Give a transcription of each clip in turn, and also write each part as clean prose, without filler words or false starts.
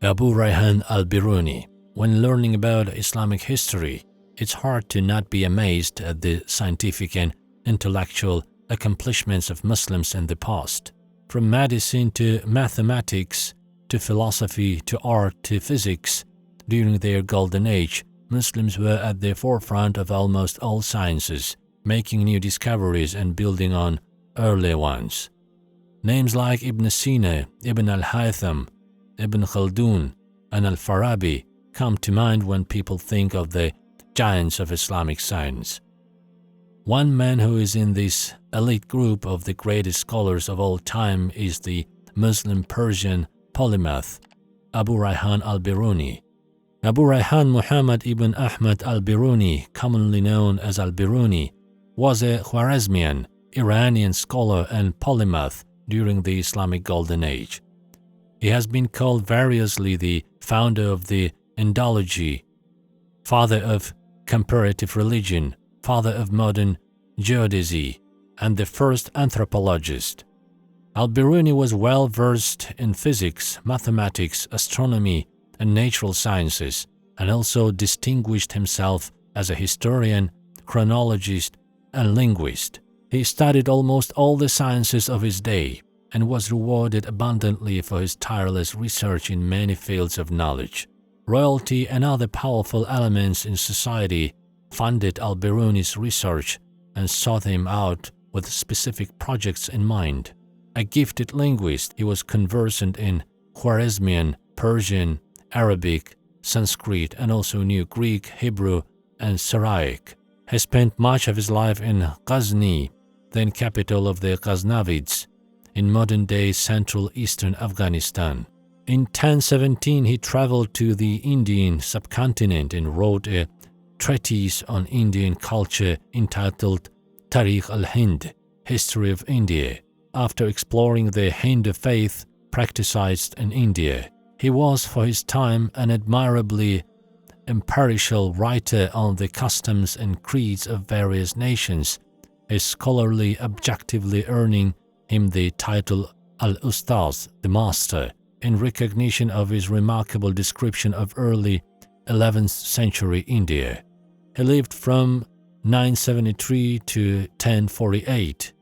Abu Rayhan al-Biruni. When learning about Islamic history, it's hard to not be amazed at the scientific and intellectual accomplishments of Muslims in the past. From medicine to mathematics, to philosophy, to art, to physics, during their golden age, Muslims were at the forefront of almost all sciences, making new discoveries and building on earlier ones. Names like Ibn Sina, Ibn al-Haytham, Ibn Khaldun, and al-Farabi come to mind when people think of the giants of Islamic science. One man who is in this elite group of the greatest scholars of all time is the Muslim Persian polymath Abu Rayhan al-Biruni. Abu Rayhan Muhammad ibn Ahmad al-Biruni, commonly known as al-Biruni, was a Khwarezmian, Iranian scholar and polymath during the Islamic Golden Age. He has been called variously the founder of the Indology, father of comparative religion, father of modern geodesy, and the first anthropologist. Al-Biruni was well versed in physics, mathematics, astronomy, and natural sciences, and also distinguished himself as a historian, chronologist, and linguist. He studied almost all the sciences of his day and was rewarded abundantly for his tireless research in many fields of knowledge. Royalty and other powerful elements in society funded al-Biruni's research and sought him out with specific projects in mind. A gifted linguist, he was conversant in Khwarezmian, Persian, Arabic, Sanskrit, and also knew Greek, Hebrew, and Syriac. He spent much of his life in Ghazni, then capital of the Ghaznavids, in modern-day central eastern Afghanistan. In 1017, he traveled to the Indian subcontinent and wrote a treatise on Indian culture entitled Tarikh al-Hind, History of India. After exploring the Hindu faith practiced in India, he was for his time an admirably impartial writer on the customs and creeds of various nations, his scholarly objectively earning him the title al-Ustaz, the master, in recognition of his remarkable description of early 11th century India. He lived from 973 to 1048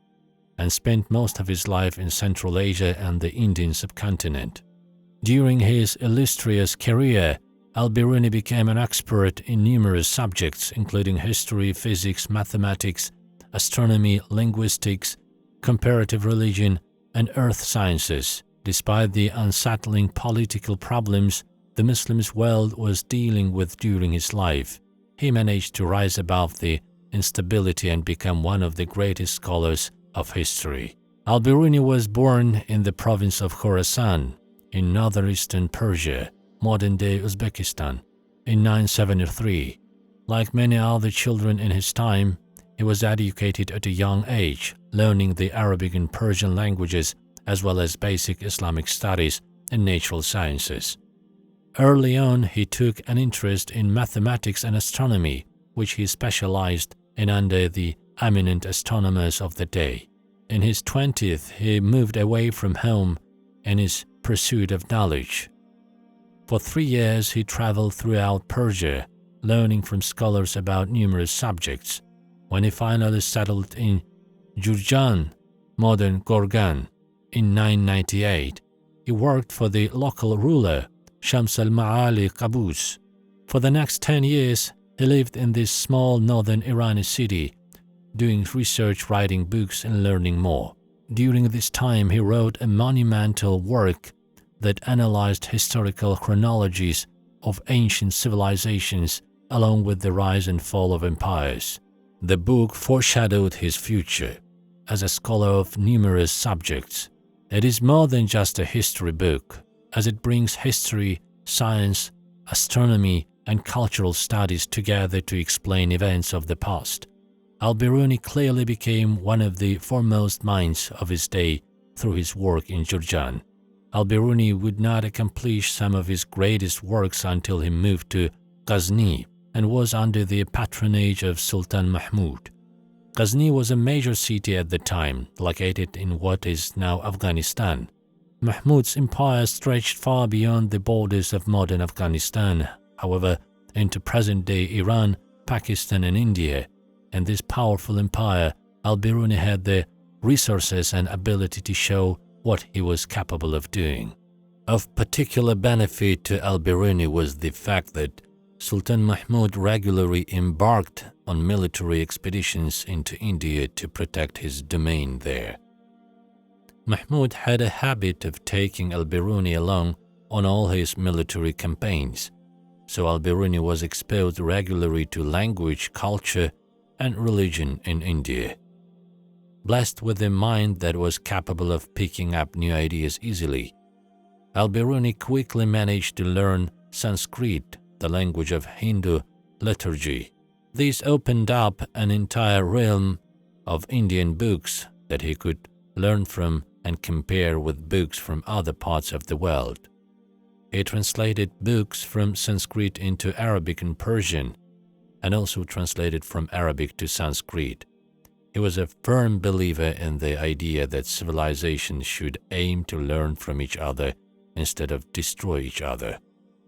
and spent most of his life in Central Asia and the Indian subcontinent. During his illustrious career, al-Biruni became an expert in numerous subjects, including history, physics, mathematics, astronomy, linguistics, comparative religion, and earth sciences. Despite the unsettling political problems the Muslim world was dealing with during his life, he managed to rise above the instability and become one of the greatest scholars of history. Al-Biruni was born in the province of Khorasan, in northeastern Persia, modern-day Uzbekistan, in 973. Like many other children in his time, he was educated at a young age, learning the Arabic and Persian languages as well as basic Islamic studies and natural sciences. Early on, he took an interest in mathematics and astronomy, which he specialized in under the eminent astronomers of the day. In his 20s, he moved away from home in his pursuit of knowledge. For 3 years, he traveled throughout Persia, learning from scholars about numerous subjects. When he finally settled in Jurjan, modern Gorgan, in 998, he worked for the local ruler, Shams al-Ma'ali Qaboos. For the next 10 years, he lived in this small northern Iranian city, doing research, writing books, and learning more. During this time, he wrote a monumental work that analyzed historical chronologies of ancient civilizations along with the rise and fall of empires. The book foreshadowed his future. As a scholar of numerous subjects, it is more than just a history book, as it brings history, science, astronomy, and cultural studies together to explain events of the past. Al-Biruni clearly became one of the foremost minds of his day through his work in Jurjan. Al-Biruni would not accomplish some of his greatest works until he moved to Ghazni and was under the patronage of Sultan Mahmud. Ghazni was a major city at the time, located in what is now Afghanistan. Mahmud's empire stretched far beyond the borders of modern Afghanistan, however, into present-day Iran, Pakistan and India. In this powerful empire, al-Biruni had the resources and ability to show what he was capable of doing. Of particular benefit to al-Biruni was the fact that Sultan Mahmud regularly embarked on military expeditions into India to protect his domain there. Mahmud had a habit of taking al-Biruni along on all his military campaigns, so al-Biruni was exposed regularly to language, culture, and religion in India. Blessed with a mind that was capable of picking up new ideas easily, al-Biruni quickly managed to learn Sanskrit, the language of Hindu liturgy. This opened up an entire realm of Indian books that he could learn from and compare with books from other parts of the world. He translated books from Sanskrit into Arabic and Persian, and also translated from Arabic to Sanskrit. He was a firm believer in the idea that civilizations should aim to learn from each other instead of destroy each other.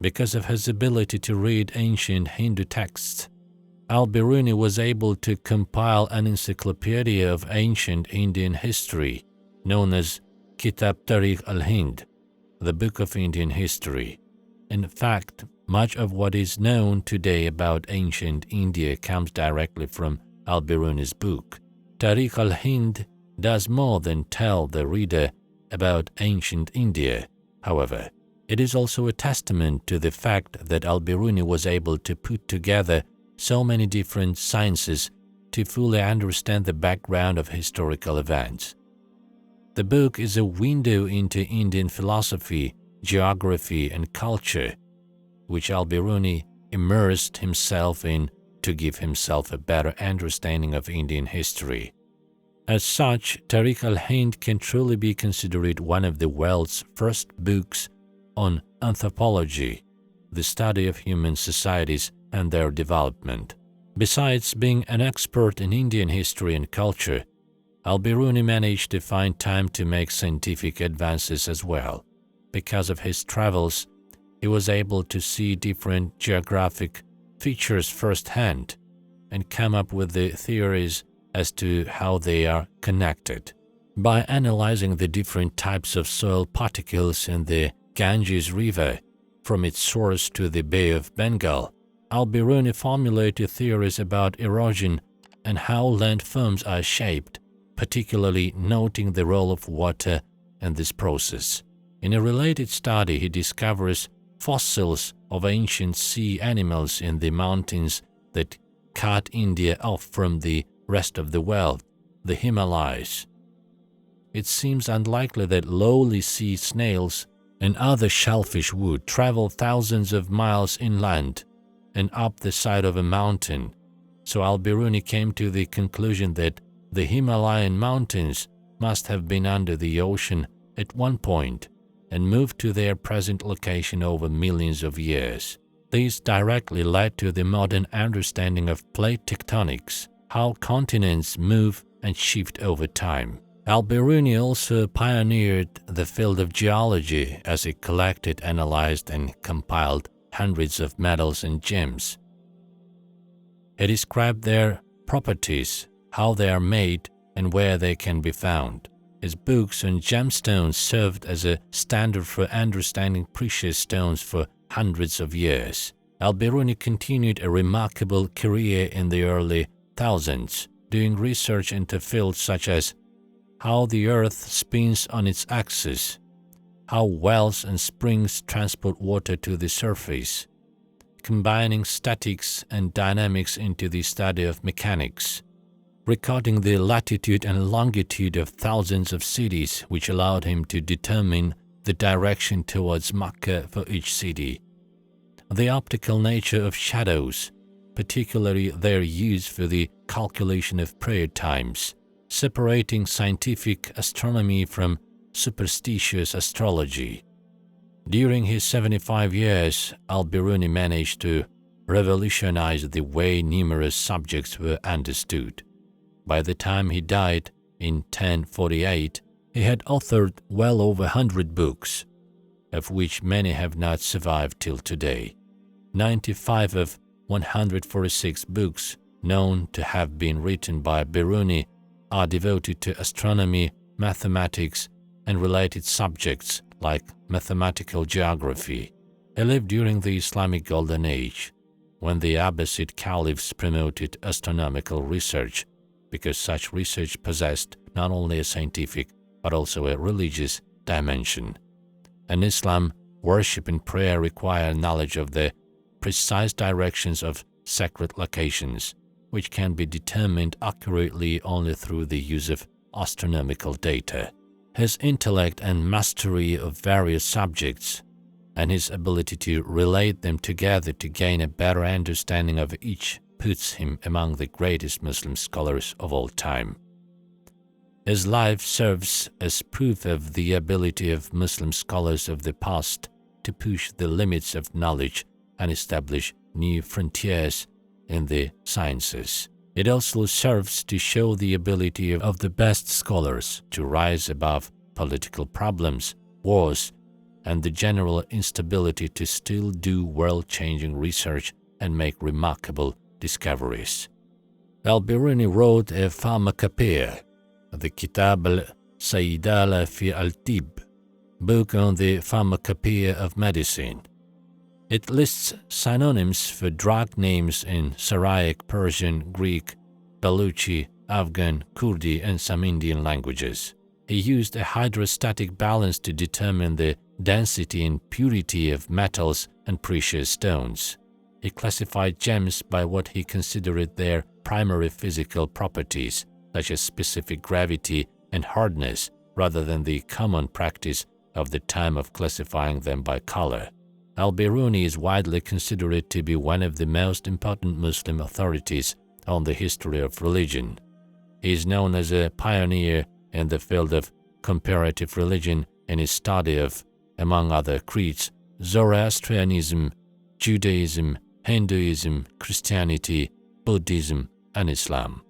Because of his ability to read ancient Hindu texts, al-Biruni was able to compile an encyclopedia of ancient Indian history known as Kitab Tarikh al-Hind, the Book of Indian History. In fact, much of what is known today about ancient India comes directly from al-Biruni's book. Tarikh al-Hind does more than tell the reader about ancient India. However, it is also a testament to the fact that al-Biruni was able to put together so many different sciences to fully understand the background of historical events. The book is a window into Indian philosophy, geography, and culture, which al-Biruni immersed himself in to give himself a better understanding of Indian history. As such, Tarikh al-Hind can truly be considered one of the world's first books on anthropology, the study of human societies and their development. Besides being an expert in Indian history and culture, al-Biruni managed to find time to make scientific advances as well. Because of his travels, he was able to see different geographic features firsthand and come up with the theories as to how they are connected. By analyzing the different types of soil particles in the Ganges River, from its source to the Bay of Bengal, al-Biruni formulated theories about erosion and how landforms are shaped, particularly noting the role of water in this process. In a related study, he discovers fossils of ancient sea animals in the mountains that cut India off from the rest of the world, the Himalayas. It seems unlikely that lowly sea snails and other shellfish would travel thousands of miles inland and up the side of a mountain, so al-Biruni came to the conclusion that the Himalayan mountains must have been under the ocean at one point and moved to their present location over millions of years. This directly led to the modern understanding of plate tectonics, how continents move and shift over time. Al-Biruni also pioneered the field of geology as he collected, analyzed, and compiled hundreds of metals and gems. He described their properties, how they are made, and where they can be found. His books on gemstones served as a standard for understanding precious stones for hundreds of years. Al-Biruni continued a remarkable career in the early thousands, doing research into fields such as how the earth spins on its axis, how wells and springs transport water to the surface, combining statics and dynamics into the study of mechanics, recording the latitude and longitude of thousands of cities, which allowed him to determine the direction towards Mecca for each city, the optical nature of shadows, particularly their use for the calculation of prayer times, separating scientific astronomy from superstitious astrology. During his 75 years, al-Biruni managed to revolutionize the way numerous subjects were understood. By the time he died in 1048, He had authored well over 100 books, of which many have not survived till today. 95 of 146 books known to have been written by Biruni are devoted to astronomy, mathematics, and related subjects like mathematical geography. He lived during the Islamic Golden Age, when the Abbasid caliphs promoted astronomical research, because such research possessed not only a scientific but also a religious dimension. In Islam, worship and prayer require knowledge of the precise directions of sacred locations, which can be determined accurately only through the use of astronomical data. His intellect and mastery of various subjects, and his ability to relate them together to gain a better understanding of each, puts him among the greatest Muslim scholars of all time. His life serves as proof of the ability of Muslim scholars of the past to push the limits of knowledge and establish new frontiers in the sciences. It also serves to show the ability of the best scholars to rise above political problems, wars, and the general instability to still do world-changing research and make remarkable discoveries. Al-Biruni wrote a pharmacopoeia, the Kitab al-Sayyidala fi al-Tib, book on the pharmacopoeia of medicine. It lists synonyms for drug names in Syriac, Persian, Greek, Baluchi, Afghan, Kurdi, and some Indian languages. He used a hydrostatic balance to determine the density and purity of metals and precious stones. He classified gems by what he considered their primary physical properties, such as specific gravity and hardness, rather than the common practice of the time of classifying them by color. Al-Biruni is widely considered to be one of the most important Muslim authorities on the history of religion. He is known as a pioneer in the field of comparative religion in his study of, among other creeds, Zoroastrianism, Judaism, Hinduism, Christianity, Buddhism, and Islam.